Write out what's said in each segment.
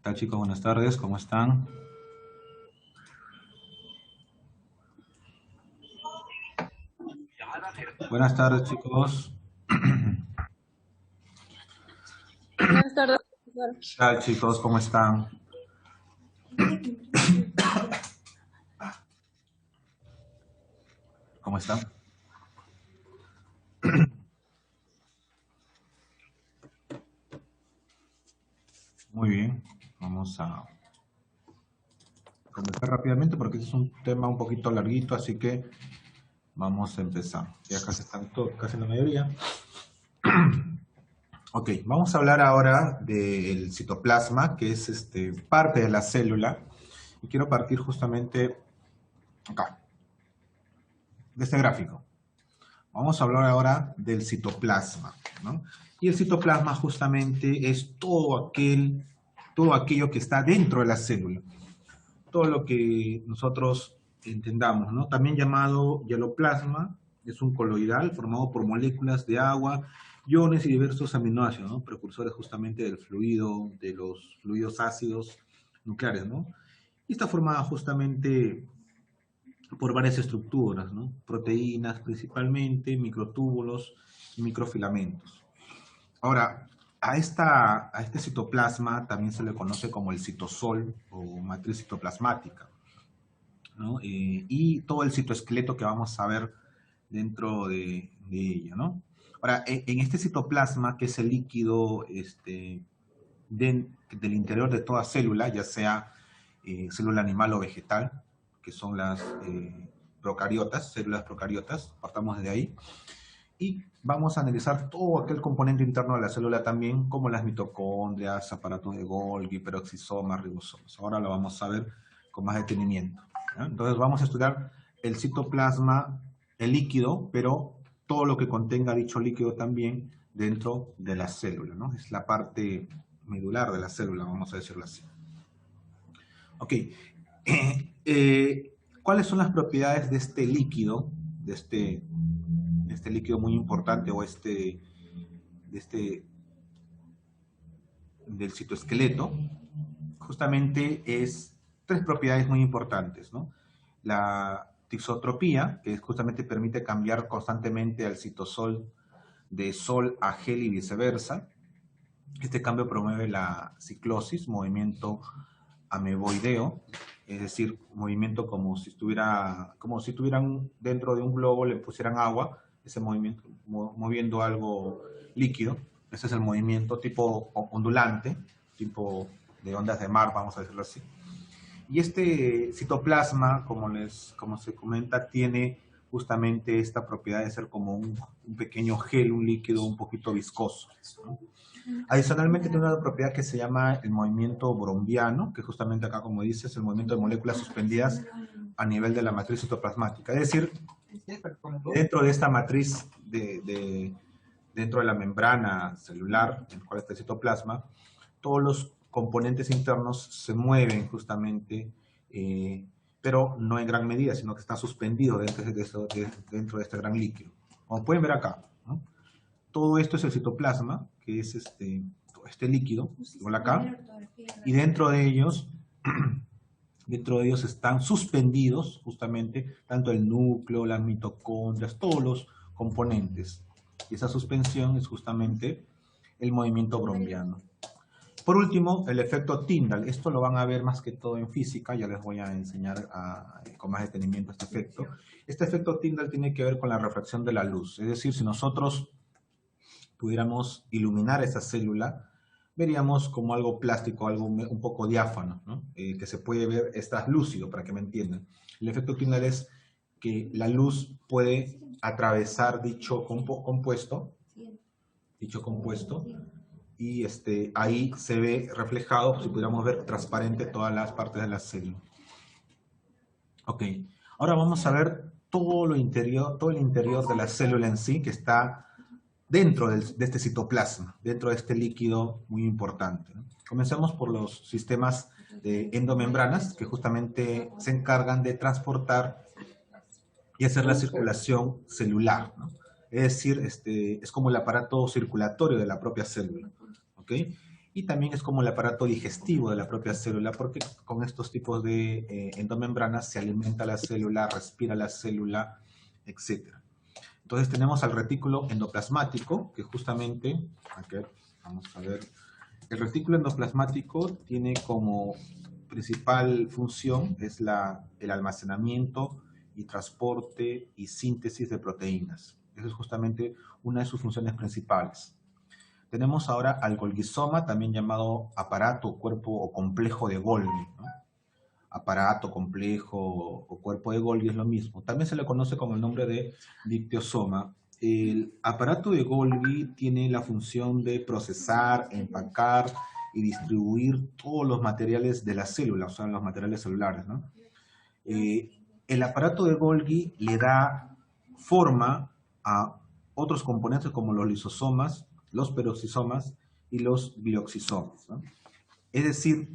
Tal chicos? Buenas tardes, ¿cómo están? Buenas tardes chicos. Buenas tardes, profesor. ¿Qué tal chicos? ¿Cómo están? ¿Cómo están? Muy bien. Vamos a comenzar rápidamente porque este es un tema un poquito larguito, así que vamos a empezar. Ya casi están casi la mayoría. Ok, vamos a hablar ahora del citoplasma, que es parte de la célula. Y quiero partir justamente acá, de este gráfico. Vamos a hablar ahora del citoplasma, ¿no? Y el citoplasma justamente es todo aquello que está dentro de la célula, todo lo que nosotros entendamos, ¿no? También llamado hieloplasma, es un coloidal formado por moléculas de agua, iones y diversos aminoácidos, ¿no? Precursores justamente del fluido, de los fluidos ácidos nucleares, ¿no? Y está formada justamente por varias estructuras, ¿no? Proteínas principalmente, microtúbulos y microfilamentos. Ahora, a este citoplasma también se le conoce como el citosol o matriz citoplasmática, ¿no? Y todo el citoesqueleto que vamos a ver dentro de ella, ¿no? Ahora, en este citoplasma, que es el líquido del interior de toda célula, ya sea célula animal o vegetal, que son las procariotas, células procariotas, partamos de ahí, y vamos a analizar todo aquel componente interno de la célula también, como las mitocondrias, aparatos de Golgi, peroxisomas, ribosomas. Ahora lo vamos a ver con más detenimiento, ¿ya? Entonces vamos a estudiar el citoplasma, el líquido, pero todo lo que contenga dicho líquido también dentro de la célula, ¿no? Es la parte medular de la célula, vamos a decirlo así. Ok. ¿Cuáles son las propiedades de este líquido, de este líquido muy importante o de este, del citoesqueleto? Justamente es tres propiedades muy importantes, ¿no? La tisotropía, que justamente permite cambiar constantemente al citosol de sol a gel y viceversa. Este cambio promueve la ciclosis, movimiento ameboideo, es decir, movimiento como si estuvieran dentro de un globo, le pusieran agua, ese movimiento, moviendo algo líquido. Ese es el movimiento tipo ondulante, tipo de ondas de mar, vamos a decirlo así. Y este citoplasma, como se comenta, tiene justamente esta propiedad de ser como un pequeño gel, un líquido un poquito viscoso, ¿no? Adicionalmente tiene una propiedad que se llama el movimiento brombiano, que justamente acá, como dice, es el movimiento de moléculas suspendidas a nivel de la matriz citoplasmática. Es decir, dentro de esta matriz, dentro de la membrana celular, en la cual está el citoplasma, todos los componentes internos se mueven justamente, pero no en gran medida, sino que están suspendidos dentro de este gran líquido. Como pueden ver acá, ¿no? Todo esto es el citoplasma, que es este líquido, igual acá, y dentro de ellos están suspendidos justamente tanto el núcleo, las mitocondrias, todos los componentes. Y esa suspensión es justamente el movimiento brombiano. Por último, el efecto Tyndall. Esto lo van a ver más que todo en física, ya les voy a enseñar con más detenimiento este efecto. Este efecto Tyndall tiene que ver con la refracción de la luz. Es decir, si nosotros pudiéramos iluminar esa célula, veríamos como algo plástico, algo un poco diáfano, ¿no? Que se puede ver, está lúcido, para que me entiendan. El efecto Tyndall es que la luz puede atravesar dicho compuesto, y ahí se ve reflejado, si pudiéramos ver, transparente todas las partes de la célula. Ok, ahora vamos a ver todo el interior de la célula en sí, que está dentro de este citoplasma, dentro de este líquido muy importante, ¿no? Comencemos por los sistemas de endomembranas, que justamente se encargan de transportar y hacer la circulación celular, ¿no? Es decir, es como el aparato circulatorio de la propia célula, ¿ok? y también es como el aparato digestivo de la propia célula, porque con estos tipos de endomembranas se alimenta la célula, respira la célula, etc. Entonces tenemos al retículo endoplasmático, que justamente, aquí, vamos a ver, el retículo endoplasmático tiene como principal función es el almacenamiento y transporte y síntesis de proteínas. Esa es justamente una de sus funciones principales. Tenemos ahora al Golgisoma, también llamado aparato, cuerpo o complejo de Golgi, ¿no? Aparato, complejo o cuerpo de Golgi es lo mismo. También se le conoce con el nombre de dictiosoma. El aparato de Golgi tiene la función de procesar, empacar y distribuir todos los materiales de la célula, o sea, los materiales celulares, ¿no? El aparato de Golgi le da forma a otros componentes como los lisosomas, los peroxisomas y los glioxisomas, ¿no? Es decir,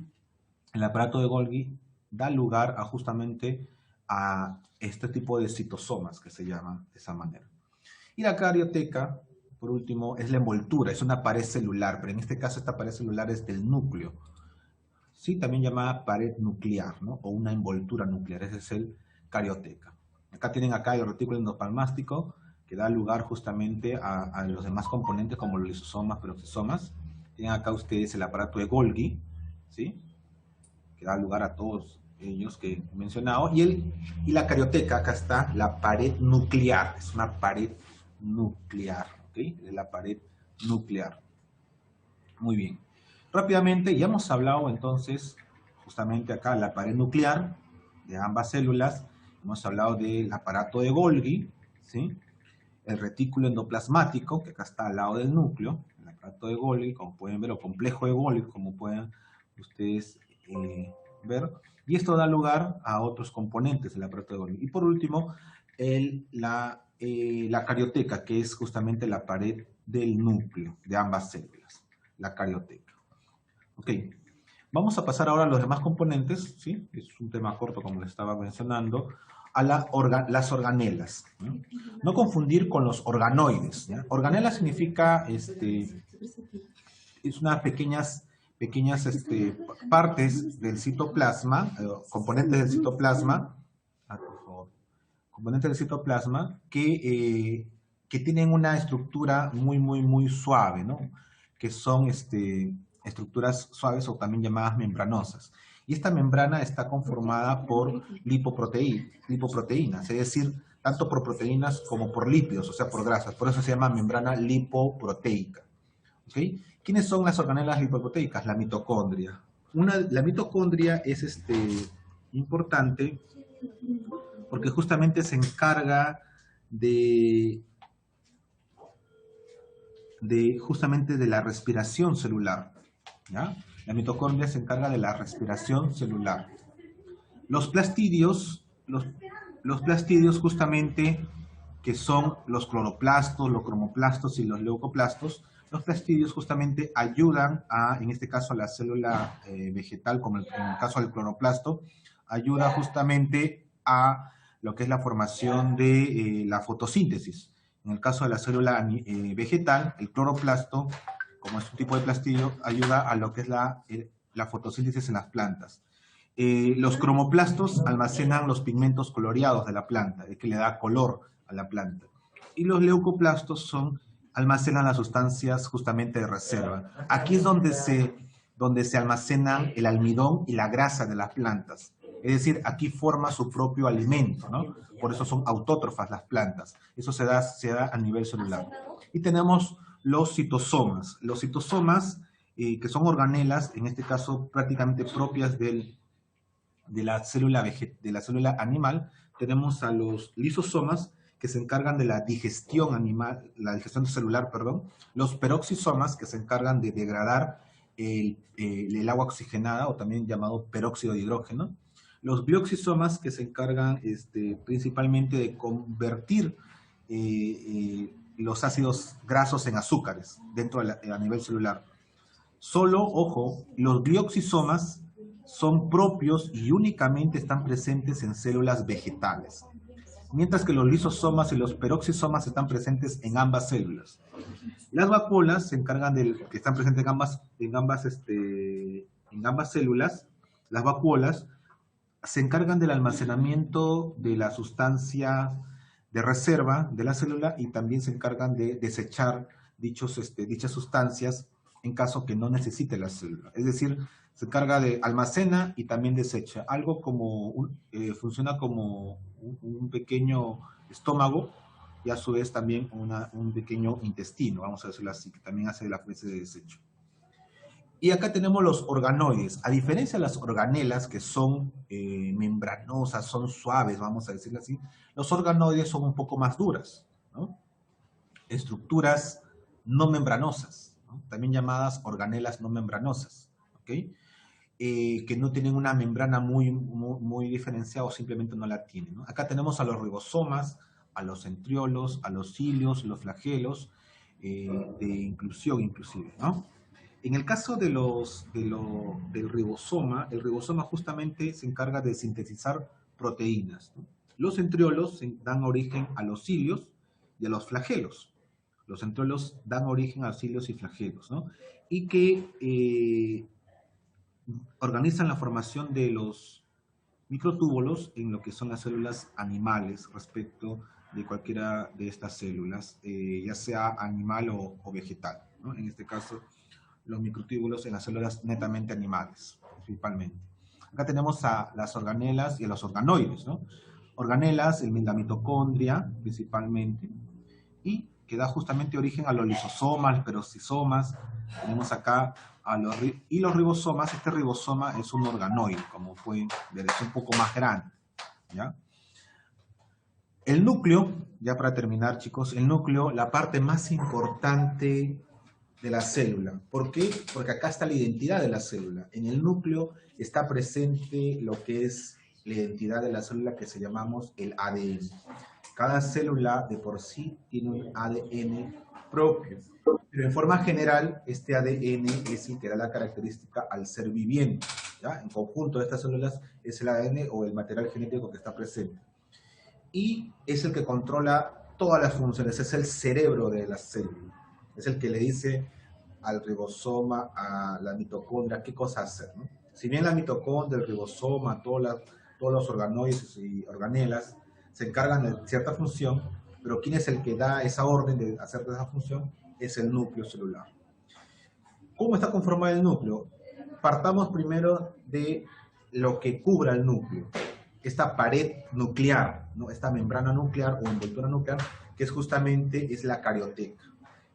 el aparato de Golgi da lugar a justamente a este tipo de citosomas que se llaman de esa manera. Y la carioteca, por último, es la envoltura, es una pared celular, pero en este caso esta pared celular es del núcleo, ¿sí? También llamada pared nuclear, ¿no? O una envoltura nuclear, ese es el carioteca. Acá tienen acá el retículo endoplasmático, que da lugar justamente a los demás componentes como los lisosomas, peroxisomas. Tienen acá ustedes el aparato de Golgi, ¿sí? Que da lugar a todos ellos que he mencionado. Y la carioteca, acá está la pared nuclear, es una pared nuclear, ¿ok? Es la pared nuclear. Muy bien. Rápidamente, ya hemos hablado entonces, justamente acá, la pared nuclear de ambas células. Hemos hablado del aparato de Golgi, ¿sí? El retículo endoplasmático, que acá está al lado del núcleo, el aparato de Golgi, como pueden ver, o complejo de Golgi, como pueden ustedes ver. Y esto da lugar a otros componentes del aparato de Golgi. Y por último, la carioteca, que es justamente la pared del núcleo de ambas células, la carioteca. Ok, vamos a pasar ahora a los demás componentes, ¿sí? Es un tema corto como les estaba mencionando, a las organelas, ¿no? No confundir con los organoides, ¿ya? Organela significa, es unas pequeñas partes del citoplasma, componentes del citoplasma, por favor, componentes del citoplasma que tienen una estructura muy suave, ¿no? Que son estructuras suaves o también llamadas membranosas. Y esta membrana está conformada por lipoproteínas, es decir, tanto por proteínas como por lípidos, o sea, por grasas. Por eso se llama membrana lipoproteica. ¿Okay? ¿Quiénes son las organelas lipoproteicas? La mitocondria. La mitocondria es importante porque justamente se encarga justamente de la respiración celular, ¿ya? La mitocondria se encarga de la respiración celular. Los plastidios justamente, que son los cloroplastos, los cromoplastos y los leucoplastos, los plastidios justamente ayudan en este caso a la célula vegetal, como en el caso del cloroplasto, ayuda justamente a lo que es la formación de la fotosíntesis. En el caso de la célula vegetal, el cloroplasto, como es un tipo de plastidio, ayuda a lo que es la fotosíntesis en las plantas. Los cromoplastos almacenan los pigmentos coloreados de la planta, el que le da color a la planta. Y los leucoplastos almacenan las sustancias justamente de reserva. Aquí es donde se almacenan el almidón y la grasa de las plantas. Es decir, aquí forma su propio alimento, ¿no? Por eso son autótrofas las plantas. Eso se da a nivel celular. Y tenemos los citosomas. Los citosomas, que son organelas, en este caso prácticamente propias de la célula animal, tenemos a los lisosomas, que se encargan de la digestión animal, la digestión celular, perdón, los peroxisomas, que se encargan de degradar el agua oxigenada, o también llamado peróxido de hidrógeno, los glioxisomas, que se encargan principalmente de convertir los ácidos grasos en azúcares dentro a nivel celular. Solo, ojo, los glioxisomas son propios y únicamente están presentes en células vegetales. mientras que los lisosomas y los peroxisomas están presentes en ambas células. Las vacuolas se encargan que están presentes en ambas células. Las vacuolas se encargan del almacenamiento de la sustancia de reserva de la célula y también se encargan de desechar dichas sustancias en caso que no necesite la célula. Es decir, se encarga de almacena y también desecha. Algo como funciona como un pequeño estómago y a su vez también un pequeño intestino, vamos a decirlo así, que también hace la fase de desecho. Y acá tenemos los organoides. A diferencia de las organelas, que son membranosas, son suaves, vamos a decirlo así, los organoides son un poco más duras, ¿no? Estructuras no membranosas, ¿no? También llamadas organelas no membranosas, ¿ok? Que no tienen una membrana muy diferenciada o simplemente no la tienen, ¿no? Acá tenemos a los ribosomas, a los centriolos, a los cilios, los flagelos, de inclusión inclusive, ¿no? En el caso del ribosoma, el ribosoma justamente se encarga de sintetizar proteínas, ¿no? Los centriolos dan origen a los cilios y a los flagelos. Los centriolos dan origen a cilios y flagelos, ¿no? Y que organizan la formación de los microtúbulos en lo que son las células animales respecto de cualquiera de estas células, ya sea animal o vegetal, ¿no? En este caso, los microtúbulos en las células netamente animales, principalmente. Acá tenemos a las organelas y a los organoides, ¿no? Organelas, la mitocondria, principalmente, y que da justamente origen a los lisosomas, los peroxisomas. Tenemos acá y los ribosomas. Este ribosoma es un organoide, como pueden ver, es un poco más grande, ¿ya? El núcleo, ya para terminar, chicos, el núcleo, la parte más importante de la célula. ¿Por qué? Porque acá está la identidad de la célula. En el núcleo está presente lo que es la identidad de la célula que se llamamos el ADN. Cada célula de por sí tiene un ADN propio. Pero en forma general, este ADN es el que da la característica al ser viviente, ¿ya? En conjunto de estas células es el ADN o el material genético que está presente. Y es el que controla todas las funciones, es el cerebro de la célula. Es el que le dice al ribosoma, a la mitocondria, qué cosa hacer, ¿no? Si bien la mitocondria, el ribosoma, todos los organoides y organelas se encargan de cierta función, pero ¿quién es el que da esa orden de hacer esa función? Es el núcleo celular. ¿Cómo está conformado el núcleo? Partamos primero de lo que cubra el núcleo. Esta pared nuclear, ¿no? Esta membrana nuclear o envoltura nuclear, que es justamente la carioteca.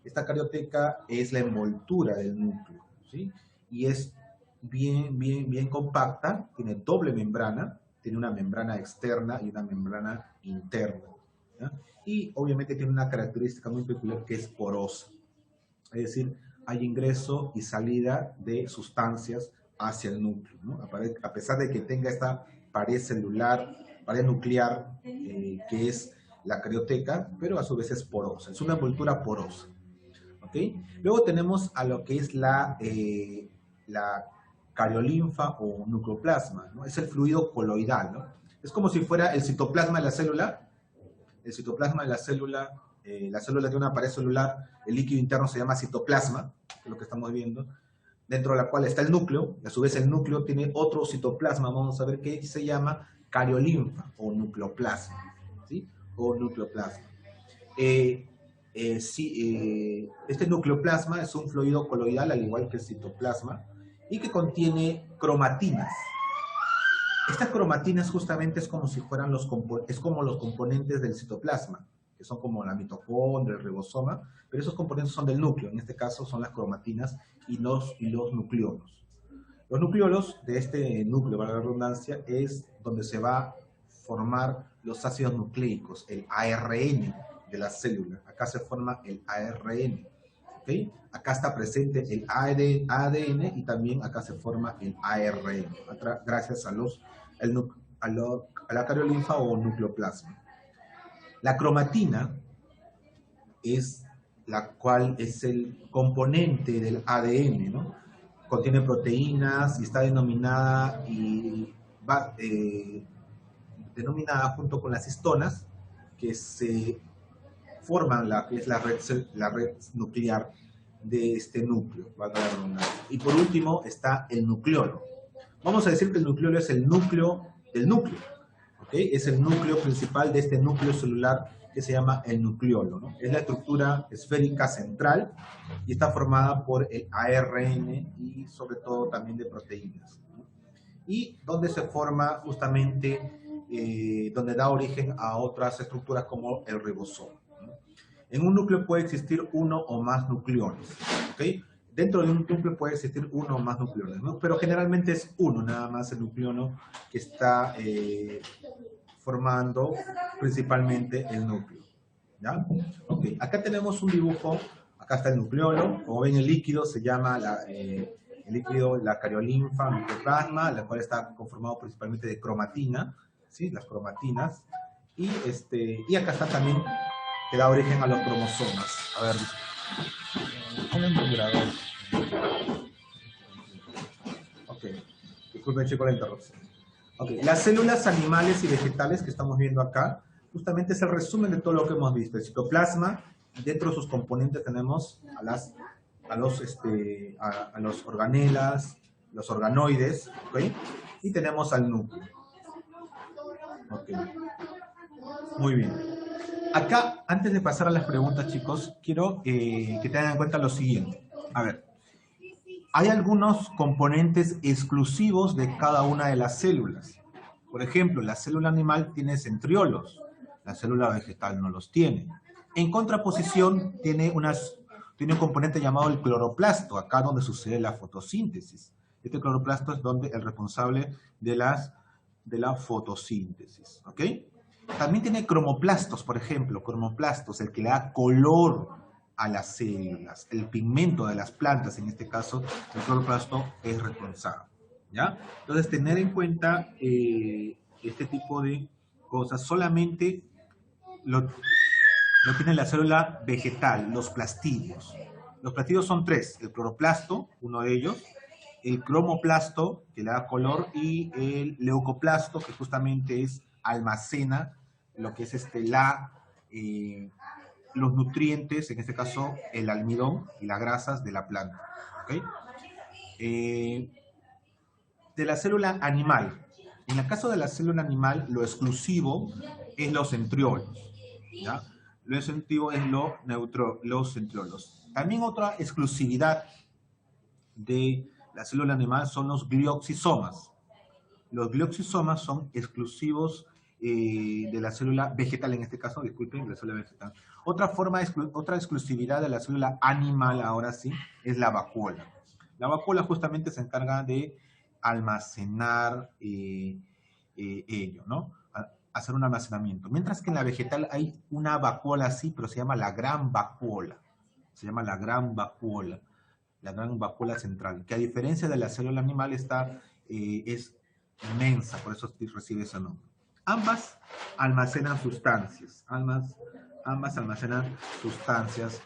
Esta carioteca es la envoltura del núcleo, ¿sí? Y es bien compacta, tiene doble membrana, tiene una membrana externa y una membrana interna, ¿ya? Y obviamente tiene una característica muy peculiar que es porosa. Es decir, hay ingreso y salida de sustancias hacia el núcleo, ¿no? A pesar de que tenga esta pared celular, pared nuclear, que es la carioteca, pero a su vez es porosa, es una envoltura porosa. ¿Okay? Luego tenemos a lo que es la cariolinfa o nucleoplasma, ¿no? Es el fluido coloidal, ¿no? Es como si fuera el citoplasma de la célula. El citoplasma de la célula tiene una pared celular, el líquido interno se llama citoplasma, que es lo que estamos viendo, dentro de la cual está el núcleo, y a su vez el núcleo tiene otro citoplasma, vamos a ver qué se llama cariolinfa o nucleoplasma, ¿sí? O nucleoplasma. Este nucleoplasma es un fluido coloidal, al igual que el citoplasma, y que contiene cromatinas. Estas cromatinas justamente es como si fueran los componentes del citoplasma, que son como la mitocondria, el ribosoma, pero esos componentes son del núcleo, en este caso son las cromatinas y los nucleolos. Los nucleolos de este núcleo, valga la redundancia, es donde se va a formar los ácidos nucleicos, el ARN de la célula. Acá se forma el ARN, ¿okay? Acá está presente el ADN y también acá se forma el ARN, gracias a la cariolinfa o nucleoplasma. La cromatina es la cual es el componente del ADN, ¿no? Contiene proteínas y está denominada junto con las histonas que se forman que es la red nuclear de este núcleo, valga la redundancia. Y por último está el nucleolo. Vamos a decir que el nucleolo es el núcleo del núcleo, ¿ok? Es el núcleo principal de este núcleo celular que se llama el nucleolo, ¿no? Es la estructura esférica central y está formada por el ARN y sobre todo también de proteínas, ¿no? Y donde se forma justamente, donde da origen a otras estructuras como el ribosoma, ¿no? En un núcleo puede existir uno o más nucleones, ¿ok? Dentro de un núcleo puede existir uno o más nucleones, ¿no? Pero generalmente es uno nada más el nucleono que está formando principalmente el núcleo, ¿ya? Ok, acá tenemos un dibujo, acá está el nucleolo, como ven el líquido se llama el líquido, la cariolinfa, mitoplasma, la cual está conformado principalmente de cromatina, ¿sí? Las cromatinas, y acá está también, que da origen a los cromosomas. A ver, ponle un vibrador. Ok, disculpen chicos la interrupción. Okay. Las células animales y vegetales que estamos viendo acá, justamente es el resumen de todo lo que hemos visto. El citoplasma, dentro de sus componentes tenemos a los organelas, los organoides, ¿okay? Y tenemos al núcleo. Okay. Muy bien. Acá, antes de pasar a las preguntas, chicos, quiero que tengan en cuenta lo siguiente. A ver, hay algunos componentes exclusivos de cada una de las células. Por ejemplo, la célula animal tiene centriolos, la célula vegetal no los tiene. En contraposición, tiene un componente llamado el cloroplasto, acá donde sucede la fotosíntesis. Este cloroplasto es el responsable de la fotosíntesis, ¿ok? También tiene cromoplastos, por ejemplo, cromoplastos, el que le da color a las células, el pigmento de las plantas, en este caso, el cloroplasto es responsable, ¿ya? Entonces, tener en cuenta este tipo de cosas solamente lo tiene la célula vegetal, los plastidios. Los plastidios son tres, el cloroplasto, uno de ellos, el cromoplasto, que le da color, y el leucoplasto, que justamente almacena lo que es los nutrientes, en este caso el almidón y las grasas de la planta, ¿okay? De la célula animal. En el caso de la célula animal, lo exclusivo es los centriolos, ¿ya? Lo exclusivo es los centriolos. También otra exclusividad de la célula animal son los glioxisomas. Los glioxisomas son exclusivos de la célula vegetal, en este caso, disculpen, la célula vegetal. Otra exclusividad de la célula animal, ahora sí, es la vacuola. La vacuola justamente se encarga de almacenar ello, ¿no? Hacer un almacenamiento. Mientras que en la vegetal hay una vacuola así, pero se llama la gran vacuola. Se llama la gran vacuola central, que a diferencia de la célula animal es inmensa, por eso recibe ese nombre. Ambas almacenan sustancias, ambas almacenan sustancias,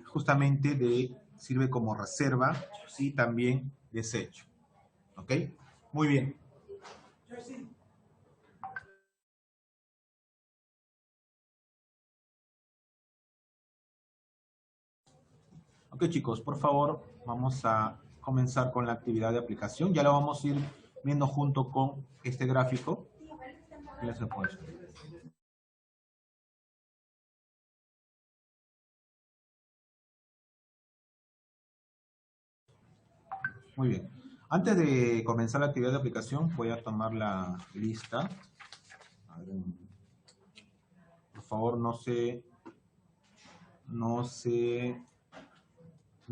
justamente sirve como reserva y también desecho. ¿Ok? Muy bien. Ok, chicos, por favor, vamos a comenzar con la actividad de aplicación. Ya lo vamos a ir viendo junto con este gráfico. Muy bien. Antes de comenzar la actividad de aplicación, voy a tomar la lista. A ver, por favor, no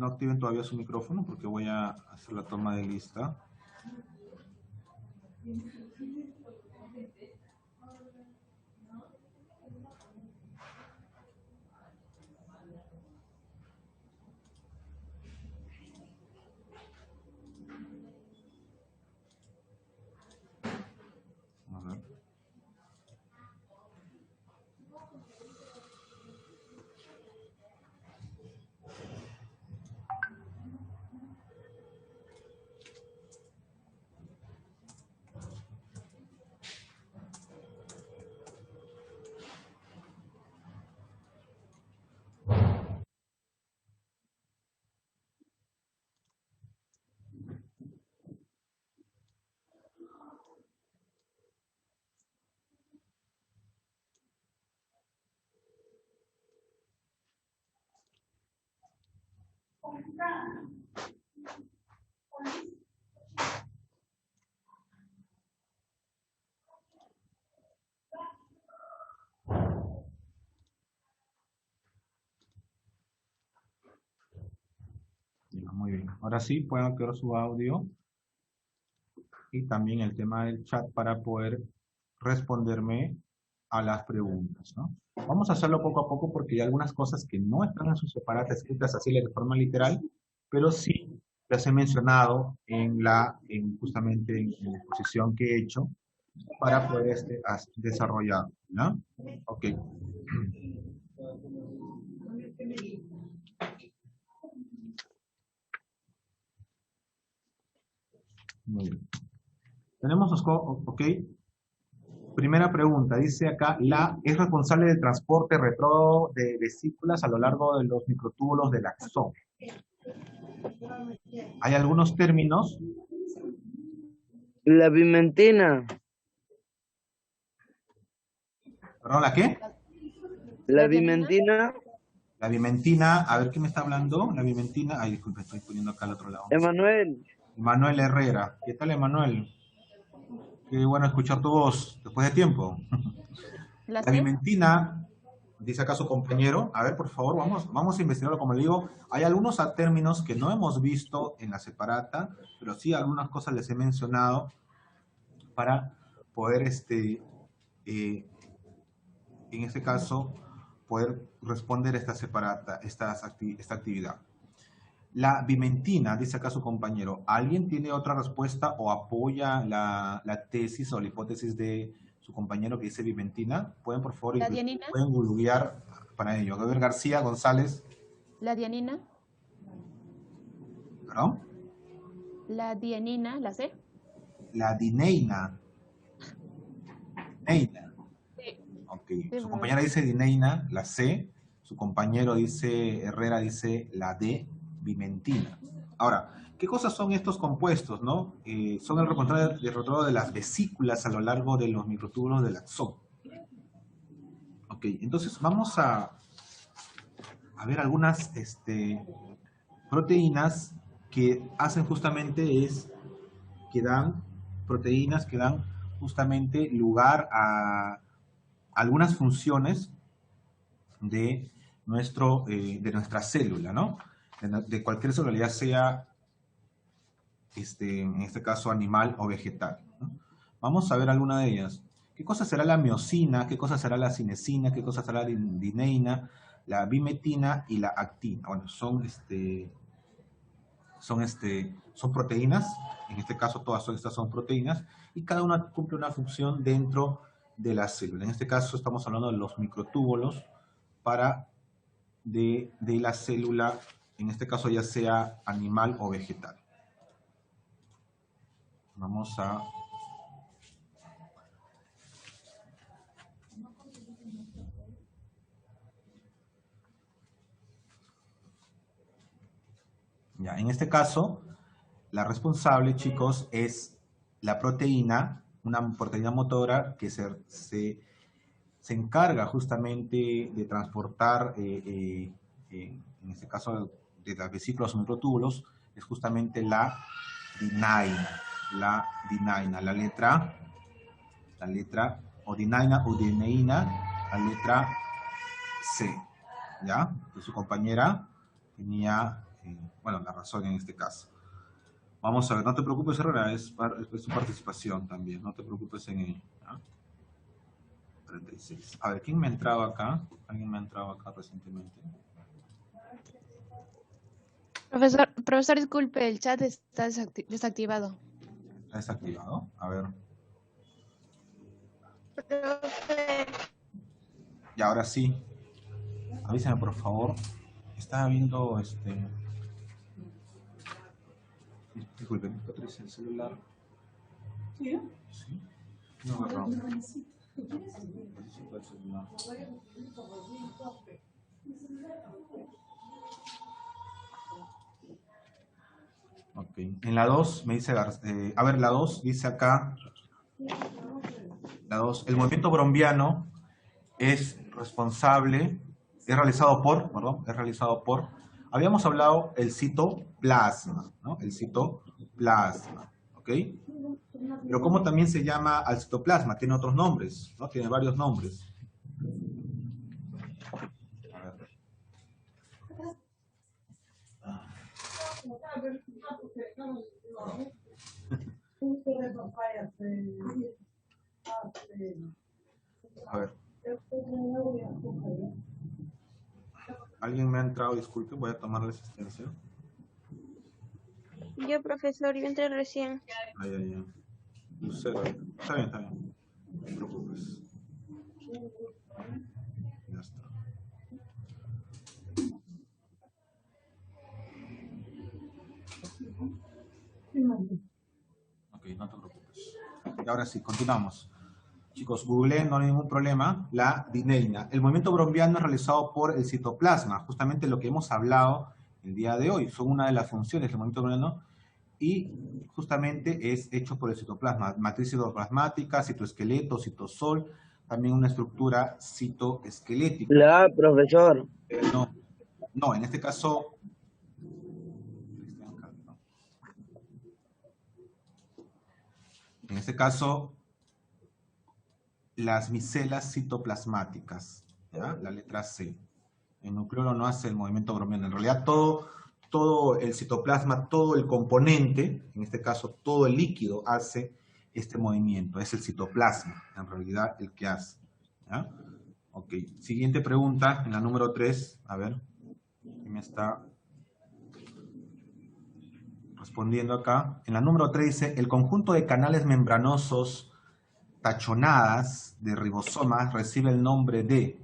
activen todavía su micrófono porque voy a hacer la toma de lista. A ver. Ya, muy bien. Ahora sí, pueden activar su audio y también el tema del chat para poder responderme a las preguntas, ¿no? Vamos a hacerlo poco a poco porque hay algunas cosas que no están en sus separatas escritas así de forma literal, pero sí las he mencionado justamente en la exposición que he hecho para poder desarrollar, ¿no? Ok. Muy bien. Tenemos los ok. Primera pregunta, dice acá, es responsable del transporte retrógrado de vesículas a lo largo de los microtúbulos del axón. Hay algunos términos. La vimentina. ¿Perdón, la qué? La vimentina. La vimentina, a ver, ¿qué me está hablando? La vimentina, ay, disculpe, estoy poniendo acá al otro lado. Emanuel. Emanuel Herrera. ¿Qué tal, Emanuel? Qué bueno escuchar tu voz después de tiempo. La vimentina, dice acá su compañero, a ver, por favor, vamos a investigarlo. Como le digo, hay algunos términos que no hemos visto en la separata, pero sí algunas cosas les he mencionado para poder, en este caso, poder responder esta actividad. La vimentina, dice acá su compañero, ¿alguien tiene otra respuesta o apoya la tesis o la hipótesis de su compañero que dice vimentina? Pueden, por favor, pueden googlear para ello. Gabriel García González. ¿La dianina? ¿Perdón? ¿La dianina, la C? La dineina. Dineina. Sí. Ok. Su compañera dice dineina, la C. Su compañero dice, Herrera dice la D, vimentina. Ahora, ¿qué cosas son estos compuestos, no? Son el retrógrado de las vesículas a lo largo de los microtúbulos del axón. Ok, entonces vamos a ver algunas proteínas que hacen justamente proteínas que dan justamente lugar a algunas funciones de nuestra célula, ¿no? De cualquier célula, ya sea, en este caso, animal o vegetal, ¿no? Vamos a ver alguna de ellas. ¿Qué cosa será la miosina? ¿Qué cosa será la cinesina? ¿Qué cosa será la dineina? La bimetina y la actina. Bueno, son proteínas. En este caso, todas estas son proteínas. Y cada una cumple una función dentro de la célula. En este caso, estamos hablando de los microtúbulos de la célula, en este caso ya sea animal o vegetal. Vamos a... Ya, en este caso, la responsable, chicos, es la proteína, una proteína motora que se encarga justamente de transportar, en este caso de las vesículas o microtúbulos, es justamente la dineina. La letra o dineina o dineína, la letra C. ¿Ya? Que su compañera tenía, bueno, la razón en este caso. Vamos a ver, no te preocupes, Herrera, es su participación también, no te preocupes en ello. ¿Ya? 36. A ver, ¿quién me ha entrado acá? ¿Alguien me ha entrado acá recientemente? Profesor, disculpe, el chat está desactivado. ¿Está desactivado? A ver. Y ahora sí. Avísame, por favor. Estaba viendo Disculpe, Patricia, el celular. ¿Sí? Sí. No agarró. Ok. En la 2 me dice, a ver, la 2 dice acá, la 2, el movimiento brombiano es realizado por Habíamos hablado el citoplasma, ¿no? El citoplasma, ¿ok? Pero ¿cómo también se llama al citoplasma? Tiene otros nombres, ¿no? Tiene varios nombres. A ver. ¿Alguien me ha entrado? Disculpe, voy a tomar la asistencia. Yo, profesor, yo entré recién. Ay, ay, ay. Lucero. Está bien, está bien. No te preocupes. Ya está. Ok, no te preocupes. Y ahora sí, continuamos. Chicos, googleen, no hay ningún problema, la dineína. El movimiento brombiano es realizado por el citoplasma, justamente lo que hemos hablado el día de hoy. Son una de las funciones del movimiento brombiano y justamente es hecho por el citoplasma. Matriz citoplasmática, citoesqueleto, citosol, también una estructura citoesquelética. La, profesor. No, en este caso... En este caso, las micelas citoplasmáticas, ¿ya? La letra C. El nucleolo no hace el movimiento brombiano. En realidad, todo el citoplasma, todo el componente, en este caso, todo el líquido hace este movimiento. Es el citoplasma, en realidad, el que hace. ¿Ya? Ok. Siguiente pregunta, en la número 3. A ver, ¿quién me está respondiendo acá? En la número 3 dice, el conjunto de canales membranosos tachonadas de ribosomas recibe el nombre de,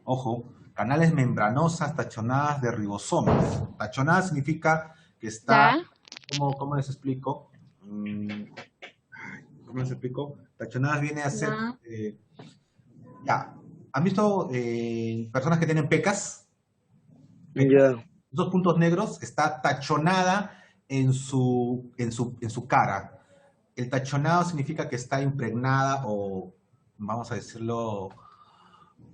ojo, canales membranosas tachonadas de ribosomas. Tachonadas significa que está, ¿cómo les explico? ¿Cómo les explico? Tachonadas viene a ser, ya, ¿han visto personas que tienen pecas? Ya. Esos puntos negros, está tachonada en su cara. El tachonado significa que está impregnada o, vamos a decirlo,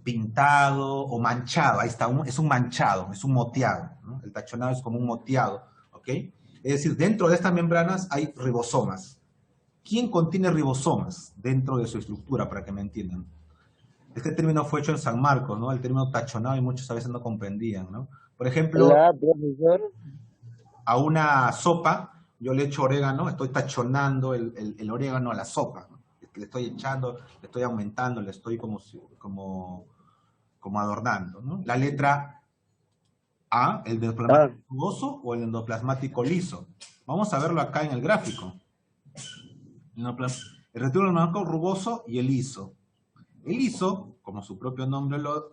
pintado o manchado. Ahí está, es un manchado, es un moteado, ¿no? El tachonado es como un moteado, ¿ok? Es decir, dentro de estas membranas hay ribosomas. ¿Quién contiene ribosomas dentro de su estructura, para que me entiendan? Este término fue hecho en San Marcos, ¿no? El término tachonado y muchos a veces no comprendían, ¿no? Por ejemplo, La, profesor. a una sopa, yo le echo orégano, estoy tachonando el orégano a la sopa, ¿no? Le estoy echando, le estoy aumentando, le estoy como adornando, ¿no? La letra A, el endoplasmático rugoso o el endoplasmático liso. Vamos a verlo acá en el gráfico. El retículo endoplasmático rugoso y el liso. El liso, como su propio nombre lo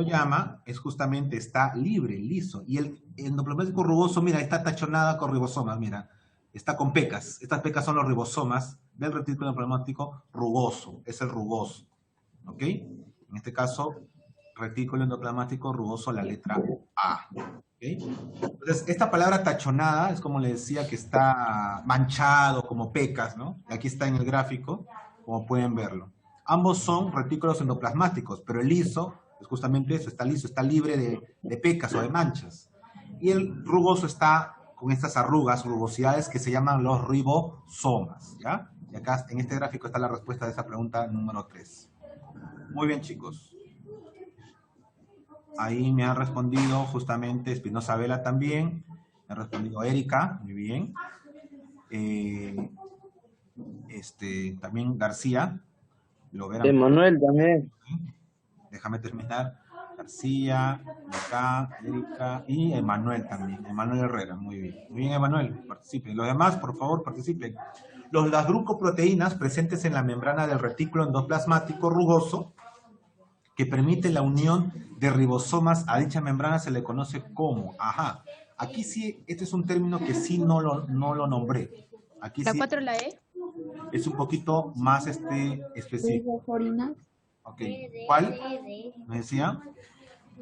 llama, es justamente, está libre, liso. Y el endoplasmático rugoso, mira, está tachonada con ribosomas, mira. Está con pecas. Estas pecas son los ribosomas del retículo endoplasmático rugoso. Es el rugoso. ¿Ok? En este caso, retículo endoplasmático rugoso, la letra A. ¿Okay? Entonces, esta palabra tachonada es como le decía que está manchado, como pecas, ¿no? Aquí está en el gráfico, como pueden verlo. Ambos son retículos endoplasmáticos, pero el liso es justamente eso, está liso, está libre de pecas o de manchas. Y el rugoso está con estas arrugas, rugosidades que se llaman los ribosomas, ¿ya? Y acá en este gráfico está la respuesta de esa pregunta número 3. Muy bien, chicos. Ahí me han respondido justamente Espinosa Vela también. Me ha respondido Erika, muy bien. También García. Lo verán. Emanuel también. Déjame terminar. García, acá, Erika y Emanuel también. Emanuel Herrera, muy bien. Muy bien, Emanuel, participen. Los demás, por favor, participen. Las glucoproteínas presentes en la membrana del retículo endoplasmático rugoso que permite la unión de ribosomas a dicha membrana se le conoce como, aquí sí, este es un término que sí no lo nombré. Aquí ¿La sí 4 la E? es un poquito más específico. Riboforina. Ok, ¿cuál? ¿Me decía?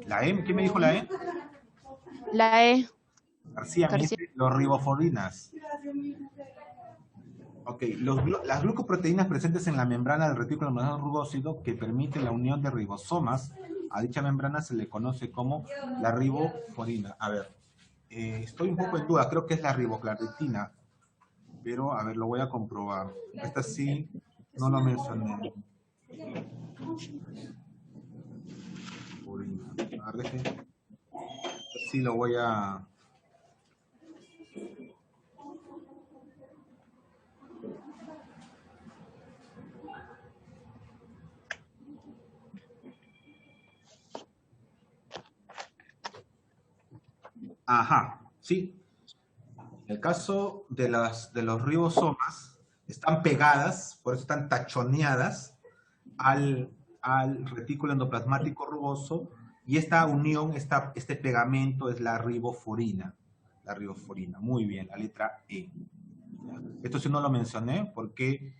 ¿La E? ¿Quién me dijo la E? La E. García, me dice los riboforinas. Ok, las glucoproteínas presentes en la membrana del retículo endoplasmático rugósido que permiten la unión de ribosomas A dicha membrana se le conoce como la riboforina. A ver, estoy un poco en duda, creo que es la riboclaritina, pero a ver, lo voy a comprobar. Esta sí, no lo mencioné. A ver, sí lo voy a... Ajá, sí. En el caso de los ribosomas, están pegadas, por eso están tachoneadas al retículo endoplasmático rugoso, y esta unión, este pegamento es la riboforina. La riboforina, muy bien, la letra E. Esto sí no lo mencioné porque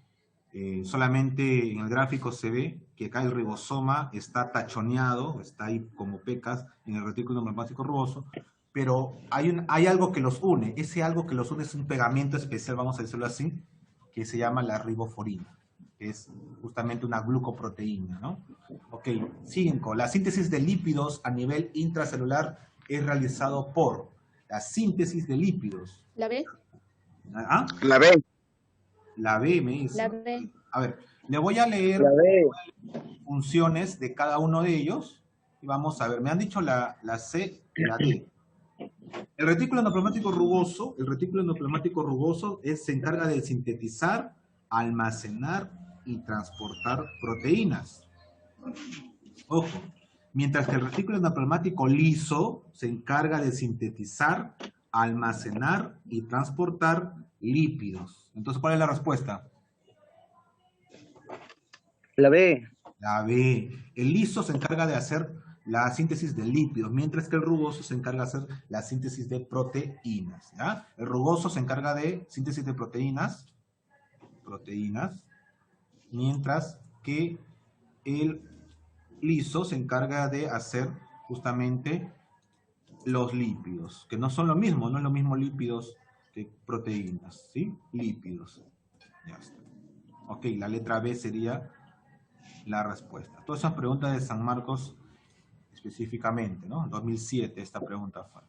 solamente en el gráfico se ve que acá el ribosoma está tachoneado, está ahí como pecas en el retículo endoplasmático rugoso, pero hay algo que los une. Ese algo que los une es un pegamento especial, vamos a decirlo así, que se llama la riboforina, que es justamente una glucoproteína, ¿no? Ok, 5. La síntesis de lípidos a nivel intracelular es realizado por la síntesis de lípidos. ¿La B? ¿Ah? La B. La B me dice. La B. A ver, le voy a leer La B. funciones de cada uno de ellos y vamos a ver. Me han dicho la C y la D. El retículo endoplasmático rugoso, se encarga de sintetizar, almacenar y transportar proteínas. Ojo, mientras que el retículo endoplasmático liso se encarga de sintetizar, almacenar y transportar lípidos. Entonces, ¿cuál es la respuesta? La B. La B. El liso se encarga de hacer la síntesis de lípidos, mientras que el rugoso se encarga de hacer la síntesis de proteínas, ¿ya? El rugoso se encarga de síntesis de proteínas, mientras que el liso se encarga de hacer justamente los lípidos, que no son lo mismo, no es lo mismo lípidos que proteínas, ¿sí? Lípidos. Ya está. Ok, la letra B sería la respuesta. Todas esas preguntas de San Marcos específicamente, ¿no? 2007 esta pregunta fue.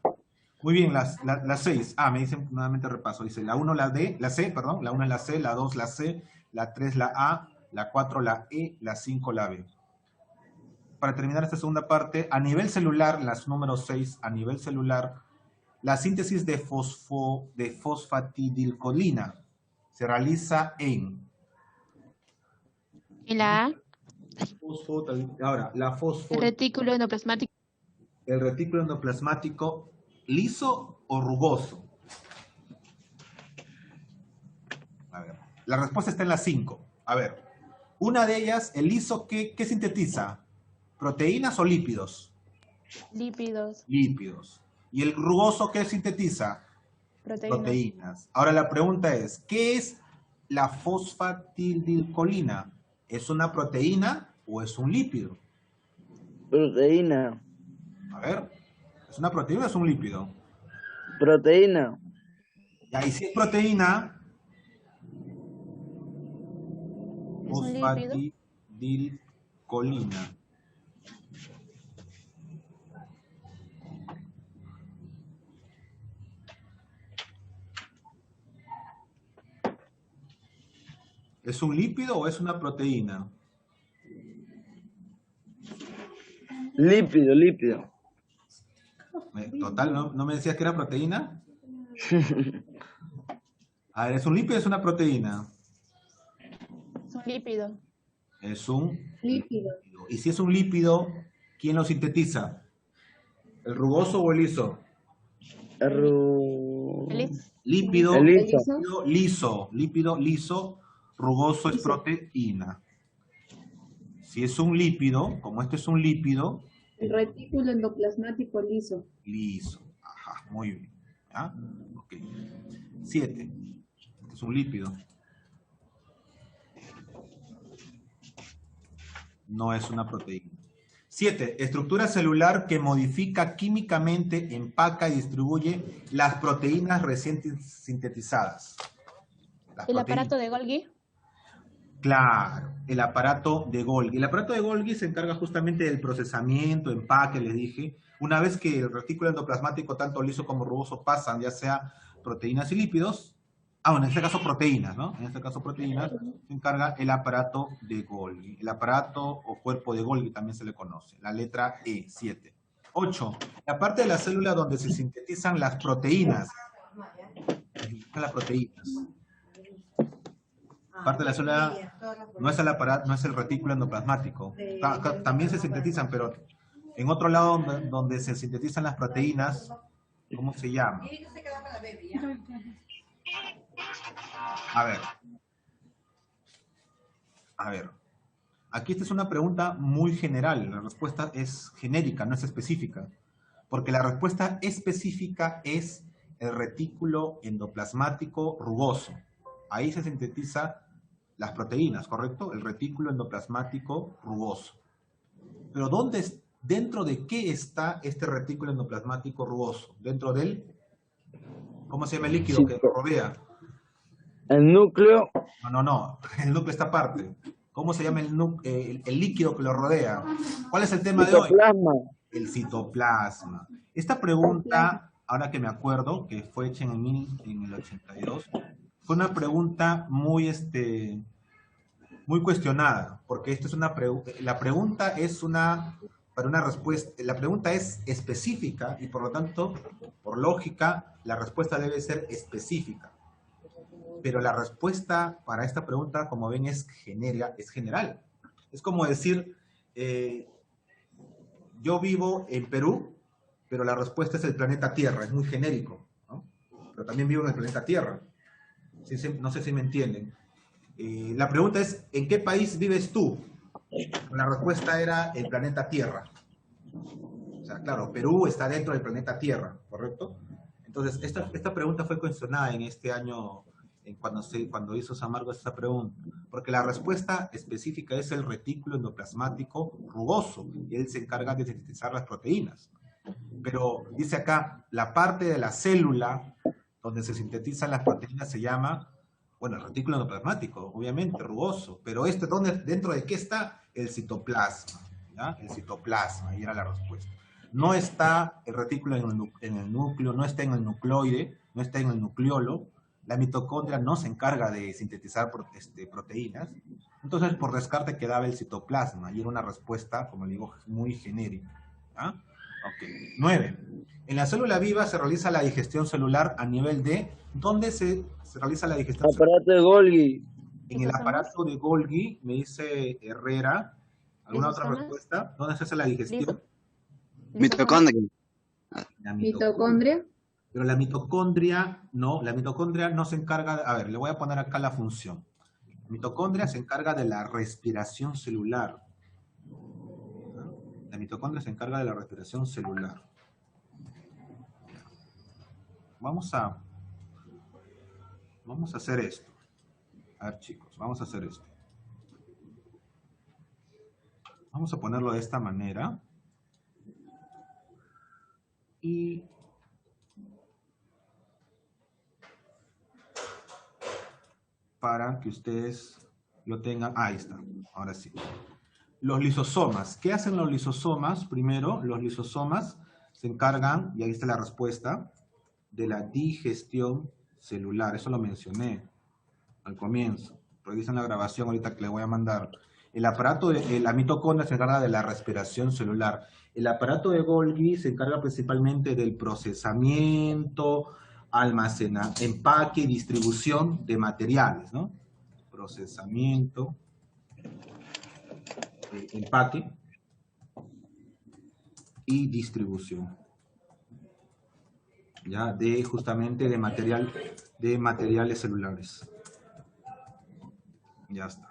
Muy bien, las 6. Me dicen nuevamente repaso. Dice la 1 la D, la C, perdón. La 1 es la C, la 2 la C, la 3 la A, la 4 la E, la 5 la B. Para terminar esta segunda parte, a nivel celular, las números 6, a nivel celular, la síntesis de fosfatidilcolina se realiza en... ¿En la A? Ahora, Retículo endoplasmático. el retículo endoplasmático, ¿liso o rugoso? A ver, la respuesta está en la 5. A ver, una de ellas, el liso, ¿qué sintetiza? ¿Proteínas o lípidos? Lípidos. Lípidos. ¿Y el rugoso qué sintetiza? Proteínas. Ahora la pregunta es, ¿qué es la fosfatidilcolina? ¿Es una proteína o es un lípido? Proteína. A ver, ¿es una proteína o es un lípido? Proteína. Ya, y si es proteína, ¿Es un lípido? fosfatidilcolina. ¿Es un lípido o es una proteína? Lípido. Total, ¿no me decías que era proteína? A ver, ¿es un lípido o es una proteína? Es un lípido. Es un Lípido. Y si es un lípido, ¿quién lo sintetiza? ¿El rugoso o el liso? Lípido, El liso. lípido liso, rugoso es proteína. Si es un lípido, como este es un lípido... El retículo endoplasmático liso. Liso. Ajá, muy bien. ¿Ya? Ok. 7. Este es un lípido. No es una proteína. 7. Estructura celular que modifica químicamente, empaca y distribuye las proteínas recién sintetizadas. ¿El aparato de Golgi? Claro. el aparato de Golgi. El aparato de Golgi se encarga justamente del procesamiento, empaque, les dije. Una vez que el retículo endoplasmático, tanto liso como rugoso, pasan ya sea proteínas y lípidos, bueno, en este caso proteínas, ¿no? En este caso proteínas, se encarga el aparato de Golgi. El aparato o cuerpo de Golgi también se le conoce. La letra E, 7. 8. La parte de la célula donde se sintetizan las proteínas. Las proteínas. Parte de la célula no es el aparato, no es el retículo endoplasmático. También se sintetizan, pero en otro lado donde se sintetizan las proteínas, ¿cómo se llama? A ver. Aquí esta es una pregunta muy general. La respuesta es genérica, no es específica. Porque la respuesta específica es el retículo endoplasmático rugoso. Ahí se sintetiza las proteínas, ¿correcto? El retículo endoplasmático rugoso. Pero ¿dentro de qué está este retículo endoplasmático rugoso? Dentro del, ¿cómo se llama el líquido que lo rodea? El núcleo. No, el núcleo está aparte. ¿Cómo se llama el líquido que lo rodea? ¿Cuál es el tema de hoy? Citoplasma. El citoplasma. Esta pregunta, ahora que me acuerdo, que fue hecha en el 82, fue una pregunta muy cuestionada, porque esta es una la pregunta es para una respuesta, la pregunta es específica y por lo tanto, por lógica, la respuesta debe ser específica. Pero la respuesta para esta pregunta, como ven, es general. Es como decir, yo vivo en Perú, pero la respuesta es el planeta Tierra, es muy genérico, ¿no? Pero también vivo en el planeta Tierra. No sé si me entienden. La pregunta es, ¿en qué país vives tú? La respuesta era el planeta Tierra. O sea, claro, Perú está dentro del planeta Tierra, ¿correcto? Entonces, esta pregunta fue cuestionada en este año, cuando hizo Samargo esta pregunta, porque la respuesta específica es el retículo endoplasmático rugoso, y él se encarga de sintetizar las proteínas. Pero dice acá, la parte de la célula donde se sintetizan las proteínas se llama, bueno, el retículo endoplasmático, obviamente, rugoso. Pero ¿dentro de qué está? El citoplasma, ¿ya? El citoplasma, y era la respuesta. No está el retículo en el núcleo, no está en el nucleoide, no está en el nucleolo. La mitocondria no se encarga de sintetizar proteínas. Entonces, por descarte quedaba el citoplasma, y era una respuesta, como le digo, muy genérica. ¿Ya? Ok. 9. En la célula viva se realiza la digestión celular a nivel de... ¿Dónde se realiza la digestión celular? Aparato de Golgi. En el aparato de Golgi, me dice Herrera. ¿Alguna otra respuesta? ¿Dónde se hace la digestión? Mitocondria. La Mitocondria. Pero la mitocondria no se encarga de... A ver, le voy a poner acá la función. La mitocondria se encarga de la respiración celular. La mitocondria se encarga de la respiración celular. Vamos a hacer esto. A ver, chicos, vamos a hacer esto. Vamos a ponerlo de esta manera. Y para que ustedes lo tengan. Ahí está, ahora sí. Los lisosomas. ¿Qué hacen los lisosomas? Primero, los lisosomas se encargan, y ahí está la respuesta, de la digestión celular. Eso lo mencioné al comienzo. Revisen la grabación ahorita que les voy a mandar. El aparato de la mitocondria se encarga de la respiración celular. El aparato de Golgi se encarga principalmente del procesamiento, empaque y distribución de materiales, ¿no? Procesamiento, empaque y distribución. Ya, justamente de materiales celulares. Ya está.